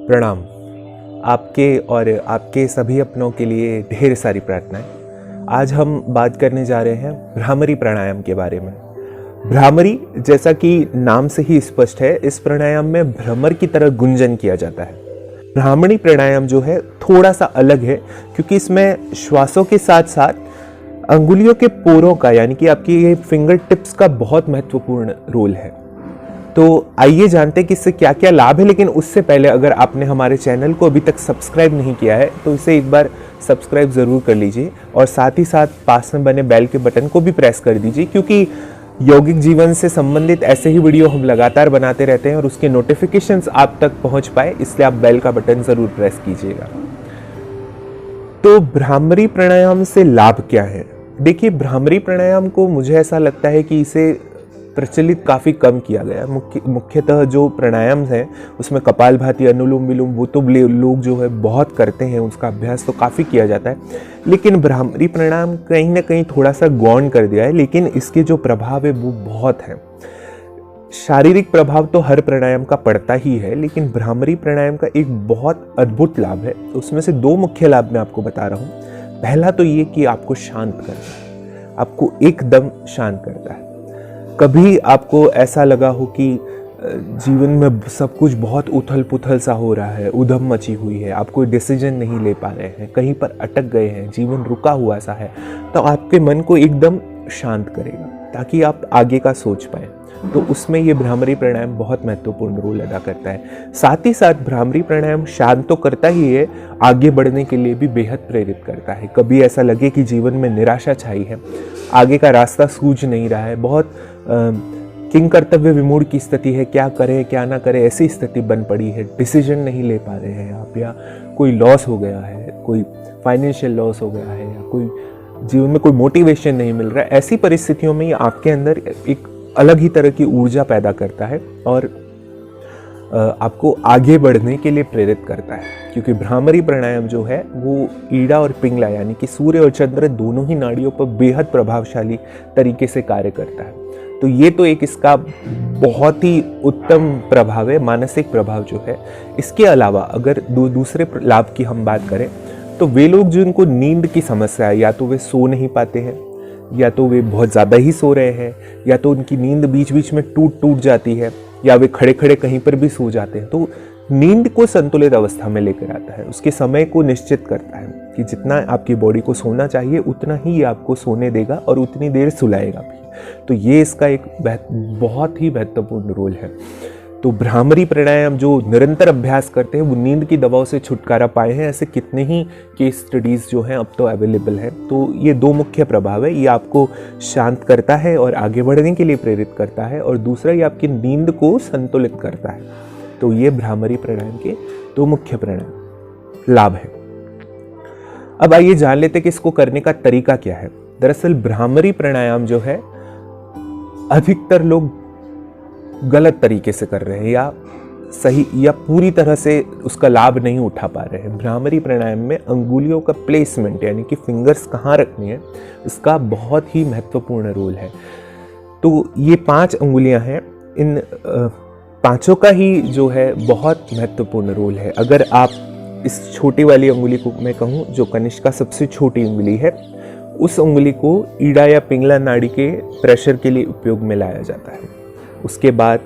प्रणाम। आपके और आपके सभी अपनों के लिए ढेर सारी प्रार्थनाएं। आज हम बात करने जा रहे हैं भ्रामरी प्राणायाम के बारे में। भ्रामरी, जैसा कि नाम से ही स्पष्ट है, इस प्राणायाम में भ्रमर की तरह गुंजन किया जाता है। भ्रामरी प्राणायाम जो है थोड़ा सा अलग है, क्योंकि इसमें श्वासों के साथ साथ अंगुलियों के पोरों का, यानी कि आपकी ये फिंगर टिप्स का बहुत महत्वपूर्ण रोल है। तो आइए जानते हैं कि इससे क्या क्या लाभ है। लेकिन उससे पहले अगर आपने हमारे चैनल को अभी तक सब्सक्राइब नहीं किया है तो इसे एक बार सब्सक्राइब ज़रूर कर लीजिए और साथ ही साथ पास में बने बेल के बटन को भी प्रेस कर दीजिए, क्योंकि यौगिक जीवन से संबंधित ऐसे ही वीडियो हम लगातार बनाते रहते हैं और उसके नोटिफिकेशंस आप तक पहुंच पाए, इसलिए आप बेल का बटन ज़रूर प्रेस कीजिएगा। तो भ्रामरी प्राणायाम से लाभ क्या है? देखिए, भ्रामरी प्राणायाम को मुझे ऐसा लगता है कि इसे प्रचलित काफ़ी कम किया गया। मुख्यतः जो प्राणायाम है उसमें कपालभाति, अनुलोम विलोम, वो तो लोग जो है बहुत करते हैं, उसका अभ्यास तो काफ़ी किया जाता है। लेकिन भ्रामरी प्राणायाम कहीं ना कहीं थोड़ा सा गौण कर दिया है, लेकिन इसके जो प्रभाव है वो बहुत है। शारीरिक प्रभाव तो हर प्राणायाम का पड़ता ही है, लेकिन भ्रामरी प्राणायाम का एक बहुत अद्भुत लाभ है। उसमें से दो मुख्य लाभ मैं आपको बता रहा हूँ। पहला तो ये कि आपको शांत करता है, आपको एकदम शांत करता है। कभी आपको ऐसा लगा हो कि जीवन में सब कुछ बहुत उथल पुथल सा हो रहा है, उधम मची हुई है, आप कोई डिसीजन नहीं ले पा रहे हैं, कहीं पर अटक गए हैं, जीवन रुका हुआ सा है, तो आपके मन को एकदम शांत करेगा ताकि आप आगे का सोच पाएं। तो उसमें ये भ्रामरी प्राणायाम बहुत महत्वपूर्ण रोल अदा करता है। साथ ही साथ भ्रामरी प्राणायाम शांत तो करता ही है, आगे बढ़ने के लिए भी बेहद प्रेरित करता है। कभी ऐसा लगे कि जीवन में निराशा छाई है, आगे का रास्ता सूझ नहीं रहा है, बहुत किंग कर्तव्य विमूढ़ की स्थिति है, क्या करें क्या ना करें ऐसी स्थिति बन पड़ी है, डिसीजन नहीं ले पा रहे हैं आप, या कोई लॉस हो गया है, कोई फाइनेंशियल लॉस हो गया है, या कोई जीवन में कोई मोटिवेशन नहीं मिल रहा है, ऐसी परिस्थितियों में ये आपके अंदर एक अलग ही तरह की ऊर्जा पैदा करता है और आपको आगे बढ़ने के लिए प्रेरित करता है। क्योंकि भ्रामरी प्राणायाम जो है वो ईड़ा और पिंगला, यानी कि सूर्य और चंद्र दोनों ही नाड़ियों पर बेहद प्रभावशाली तरीके से कार्य करता है। तो ये तो एक इसका बहुत ही उत्तम प्रभाव है, मानसिक प्रभाव जो है। इसके अलावा अगर दूसरे लाभ की हम बात करें तो वे लोग जिनको नींद की समस्या है, या तो वे सो नहीं पाते हैं, या तो वे बहुत ज़्यादा ही सो रहे हैं, या तो उनकी नींद बीच बीच में टूट जाती है, या वे खड़े खड़े कहीं पर भी सो जाते हैं, तो नींद को संतुलित अवस्था में लेकर आता है। उसके समय को निश्चित करता है कि जितना आपकी बॉडी को सोना चाहिए उतना ही ये आपको सोने देगा और उतनी देर सुलाएगा भी। तो ये इसका एक बहुत ही महत्वपूर्ण रोल है। तो भ्रामरी प्राणायाम जो निरंतर अभ्यास करते हैं वो नींद की दवाओं से छुटकारा पाए हैं। ऐसे कितने ही केस स्टडीज़ जो हैं अब तो अवेलेबल हैं। तो ये दो मुख्य प्रभाव है, ये आपको शांत करता है और आगे बढ़ने के लिए प्रेरित करता है, और दूसरा ये आपकी नींद को संतुलित करता है। तो ये भ्रामरी प्राणायाम के दो मुख्य प्राणायाम लाभ है। अब आइए जान लेते हैं कि इसको करने का तरीका क्या है। दरअसल भ्रामरी प्राणायाम जो है अधिकतर लोग गलत तरीके से कर रहे हैं, या सही या पूरी तरह से उसका लाभ नहीं उठा पा रहे हैं। भ्रामरी प्राणायाम में अंगुलियों का प्लेसमेंट, यानी कि फिंगर्स कहाँ रखनी है, इसका बहुत ही महत्वपूर्ण रोल है। तो ये 5 अंगुलियां हैं, इन पांचों का ही जो है बहुत महत्वपूर्ण रोल है। अगर आप इस छोटी वाली अंगुली को मैं कहूँ, जो कनिष्क का सबसे छोटी उंगली है, उस उंगली को ईड़ा या पिंगला नाड़ी के प्रेशर के लिए उपयोग में लाया जाता है। उसके बाद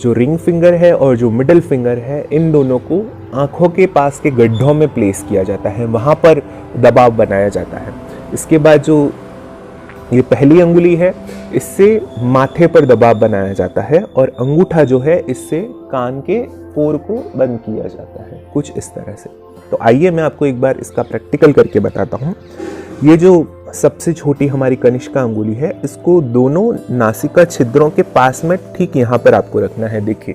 जो रिंग फिंगर है और जो मिडल फिंगर है, इन दोनों को आँखों के पास के गड्ढों में प्लेस किया जाता है, वहाँ पर दबाव बनाया जाता है। इसके बाद जो ये पहली अंगुली है, इससे माथे पर दबाव बनाया जाता है, और अंगूठा जो है इससे कान के पोर को बंद किया जाता है, कुछ इस तरह से। तो आइए मैं आपको एक बार इसका प्रैक्टिकल करके बताता हूँ। ये जो सबसे छोटी हमारी कनिष्का अंगुली है, इसको दोनों नासिका छिद्रों के पास में ठीक यहाँ पर आपको रखना है। देखिए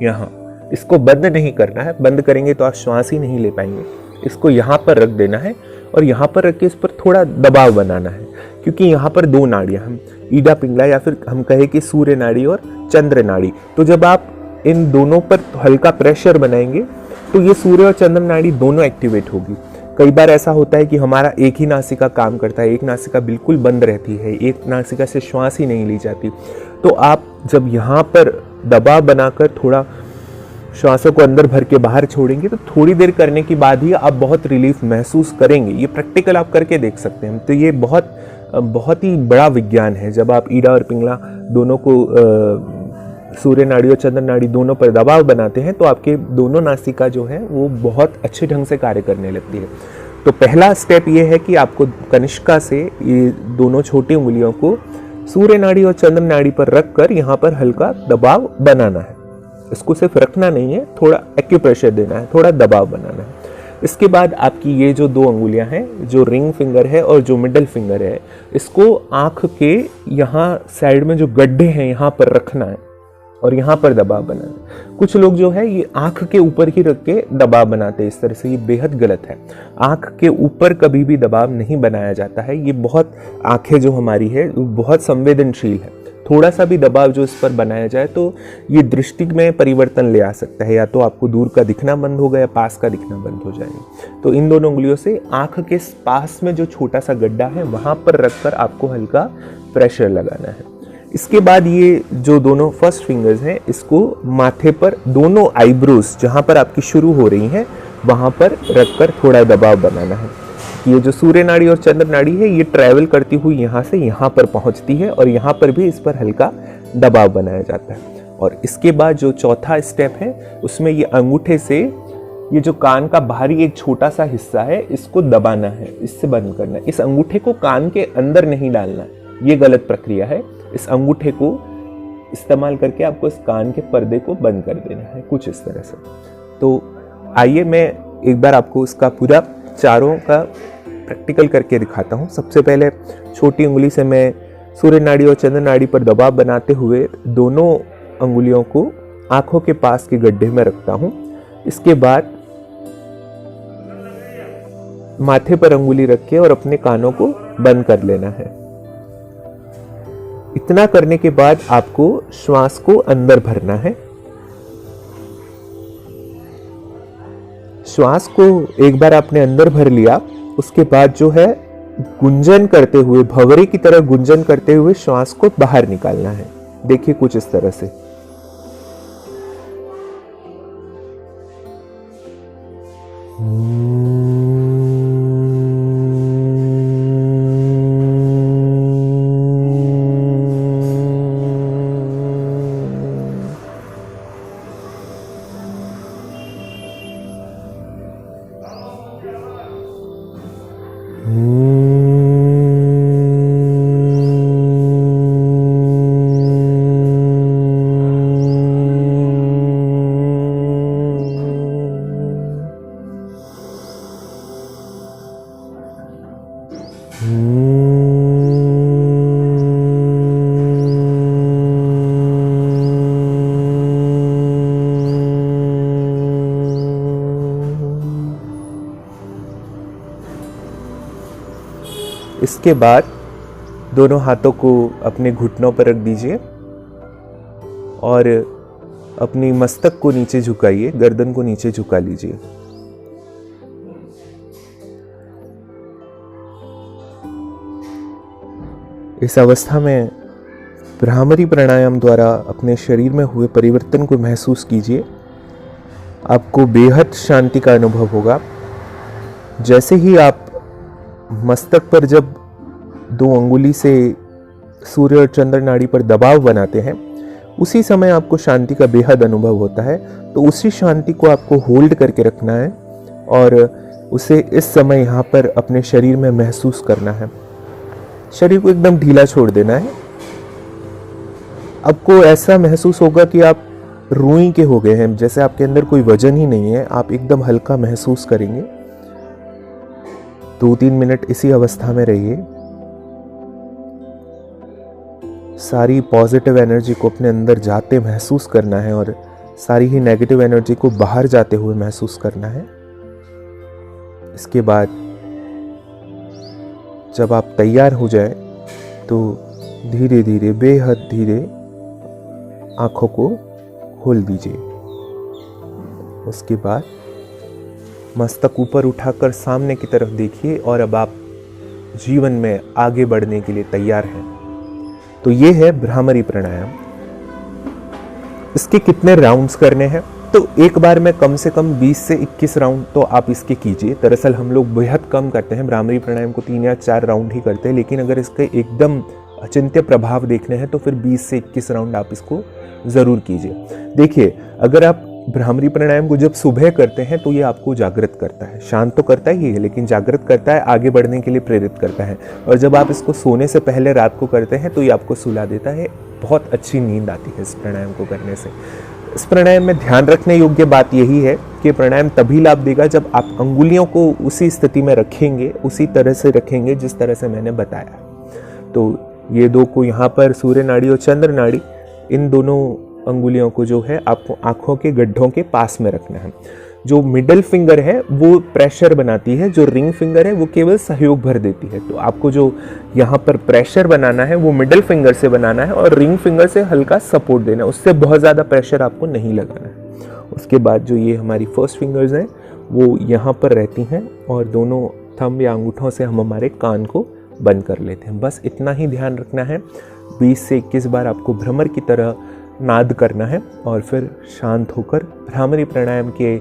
यहाँ, इसको बंद नहीं करना है, बंद करेंगे तो आप श्वास ही नहीं ले पाएंगे। इसको यहाँ पर रख देना है और यहाँ पर रख के इस पर थोड़ा दबाव बनाना है, क्योंकि यहाँ पर 2 नाड़ियाँ, हम ईड़ा पिंगला या फिर हम कहे कि सूर्य नाड़ी और चंद्र नाड़ी। तो जब आप इन दोनों पर हल्का प्रेशर बनाएंगे तो ये सूर्य और चंद्र नाड़ी दोनों एक्टिवेट होगी। कई बार ऐसा होता है कि हमारा एक ही नासिका काम करता है, एक नासिका बिल्कुल बंद रहती है, एक नासिका से श्वास ही नहीं ली जाती। तो आप जब यहाँ पर दबाव बनाकर थोड़ा श्वासों को अंदर भर के बाहर छोड़ेंगे तो थोड़ी देर करने के बाद ही आप बहुत रिलीफ महसूस करेंगे। ये प्रैक्टिकल आप करके देख सकते हैं। तो ये बहुत ही बड़ा विज्ञान है। जब आप ईड़ा और पिंगला दोनों को सूर्य नाड़ी और चंद्र नाड़ी दोनों पर दबाव बनाते हैं तो आपके दोनों नासिका जो है वो बहुत अच्छे ढंग से कार्य करने लगती है। तो पहला स्टेप ये है कि आपको कनिष्का से ये दोनों छोटी उंगलियों को सूर्य नाड़ी और चंद्र नाड़ी पर रखकर यहाँ पर हल्का दबाव बनाना है। इसको सिर्फ रखना नहीं है, थोड़ा एक्यूप्रेशर देना है, थोड़ा दबाव बनाना है। इसके बाद आपकी ये जो दो अंगुलियां हैं, जो रिंग फिंगर है और जो मिडल फिंगर है, इसको आंख के यहाँ साइड में जो गड्ढे हैं यहाँ पर रखना है और यहाँ पर दबाव बनाना है। कुछ लोग जो है ये आंख के ऊपर ही रख के दबाव बनाते हैं, इस तरह से ये बेहद गलत है। आंख के ऊपर कभी भी दबाव नहीं बनाया जाता है। ये बहुत, आंखें जो हमारी है बहुत संवेदनशील है। थोड़ा सा भी दबाव जो इस पर बनाया जाए तो ये दृष्टि में परिवर्तन ले आ सकता है। या तो आपको दूर का दिखना बंद होगा या पास का दिखना बंद हो जाएगा। तो इन दोनों उंगलियों से आंख के पास में जो छोटा सा गड्ढा है वहां पर रखकर आपको हल्का प्रेशर लगाना है। इसके बाद ये जो दोनों फर्स्ट फिंगर्स हैं, इसको माथे पर, दोनों आईब्रोज जहां पर आपकी शुरू हो रही हैं वहां पर रखकर थोड़ा दबाव बनाना है। ये जो सूर्य नाड़ी और चंद्र नाड़ी है ये ट्रैवल करती हुई यहाँ से यहाँ पर पहुँचती है और यहाँ पर भी इस पर हल्का दबाव बनाया जाता है। और इसके बाद जो चौथा स्टेप है उसमें ये अंगूठे से ये जो कान का बाहरी एक छोटा सा हिस्सा है इसको दबाना है, इससे बंद करना है। इस अंगूठे को कान के अंदर नहीं डालना, ये गलत प्रक्रिया है। इस अंगूठे को इस्तेमाल करके आपको इस कान के पर्दे को बंद कर देना है, कुछ इस तरह से। तो आइए मैं एक बार आपको इसका पूरा चारों का प्रैक्टिकल करके दिखाता हूँ। सबसे पहले छोटी उंगली से मैं सूर्य नाड़ी और चंद्र नाड़ी पर दबाव बनाते हुए दोनों अंगुलियों को आंखों के पास के गड्ढे में रखता हूँ। इसके बाद माथे पर अंगुली रख के और अपने कानों को बंद कर लेना है। इतना करने के बाद आपको श्वास को अंदर भरना है। श्वास को एक बार आपने अंदर भर लिया, उसके बाद जो है गुंजन करते हुए, भंवरे की तरह गुंजन करते हुए श्वास को बाहर निकालना है। देखिए कुछ इस तरह से। इसके बाद दोनों हाथों को अपने घुटनों पर रख दीजिए और अपनी मस्तक को नीचे झुकाइए, गर्दन को नीचे झुका लीजिए। इस अवस्था में भ्रामरी प्राणायाम द्वारा अपने शरीर में हुए परिवर्तन को महसूस कीजिए। आपको बेहद शांति का अनुभव होगा। जैसे ही आप मस्तक पर जब दो अंगुली से सूर्य और चंद्र नाड़ी पर दबाव बनाते हैं, उसी समय आपको शांति का बेहद अनुभव होता है। तो उसी शांति को आपको होल्ड करके रखना है और उसे इस समय यहाँ पर अपने शरीर में महसूस करना है। शरीर को एकदम ढीला छोड़ देना है। आपको ऐसा महसूस होगा कि आप रूई के हो गए हैं, जैसे आपके अंदर कोई वजन ही नहीं है। आप एकदम हल्का महसूस करेंगे। 2-3 मिनट इसी अवस्था में रहिए। सारी पॉजिटिव एनर्जी को अपने अंदर जाते महसूस करना है और सारी ही नेगेटिव एनर्जी को बाहर जाते हुए महसूस करना है। इसके बाद जब आप तैयार हो जाए तो धीरे धीरे, बेहद धीरे आंखों को खोल दीजिए। उसके बाद मस्तक ऊपर उठाकर सामने की तरफ देखिए और अब आप जीवन में आगे बढ़ने के लिए तैयार हैं। तो ये है भ्रामरी प्राणायाम। इसके कितने राउंड्स करने हैं? तो तो एक बार में कम से कम 20 से 21 राउंड तो आप इसके कीजिए। दरअसल हम लोग बेहद कम करते हैं, भ्रामरी प्राणायाम को 3 या 4 राउंड ही करते हैं, लेकिन अगर इसके एकदम अचिंत्य प्रभाव देखने हैं तो फिर 20 से 21 राउंड आप इसको ज़रूर कीजिए। देखिए, अगर आप भ्रामरी प्राणायाम को जब सुबह करते हैं तो ये आपको जागृत करता है, शांत तो करता ही है लेकिन जागृत करता है, आगे बढ़ने के लिए प्रेरित करता है। और जब आप इसको सोने से पहले रात को करते हैं तो ये आपको सुला देता है। बहुत अच्छी नींद आती है इस प्राणायाम को करने से। इस प्राणायाम में ध्यान रखने योग्य बात यही है कि प्राणायाम तभी लाभ देगा जब आप अंगुलियों को उसी स्थिति में रखेंगे, उसी तरह से रखेंगे जिस तरह से मैंने बताया। तो ये दो को यहाँ पर सूर्य नाड़ी और चंद्र नाड़ी, इन दोनों अंगुलियों को जो है आपको आंखों के गड्ढों के पास में रखना है। जो मिडल फिंगर है वो प्रेशर बनाती है, जो रिंग फिंगर है वो केवल सहयोग भर देती है। तो आपको जो यहाँ पर प्रेशर बनाना है वो मिडल फिंगर से बनाना है और रिंग फिंगर से हल्का सपोर्ट देना है, उससे बहुत ज़्यादा प्रेशर आपको नहीं लगाना है। उसके बाद जो ये हमारी फर्स्ट फिंगर्स हैं वो यहाँ पर रहती हैं और दोनों थंब या अंगूठों से हम हमारे कान को बंद कर लेते हैं। बस इतना ही ध्यान रखना है। 20 से 21 बार आपको भ्रमर की तरह नाद करना है और फिर शांत होकर भ्रामरी प्राणायाम के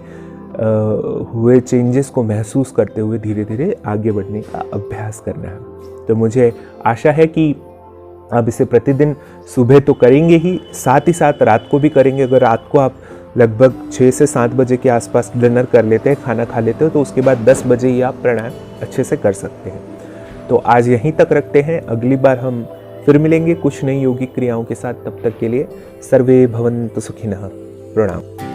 हुए चेंजेस को महसूस करते हुए धीरे धीरे आगे बढ़ने का अभ्यास करना है। तो मुझे आशा है कि आप इसे प्रतिदिन सुबह तो करेंगे ही, साथ साथ रात को भी करेंगे। अगर रात को आप लगभग 6 से 7 बजे के आसपास डिनर कर लेते हैं, खाना खा लेते हो, तो उसके बाद 10 बजे ही आप प्राणायाम अच्छे से कर सकते हैं। तो आज यहीं तक रखते हैं, अगली बार हम फिर मिलेंगे कुछ नई योगिक क्रियाओं के साथ। तब तक के लिए सर्वे भवन्तु सुखिनः। प्रणाम।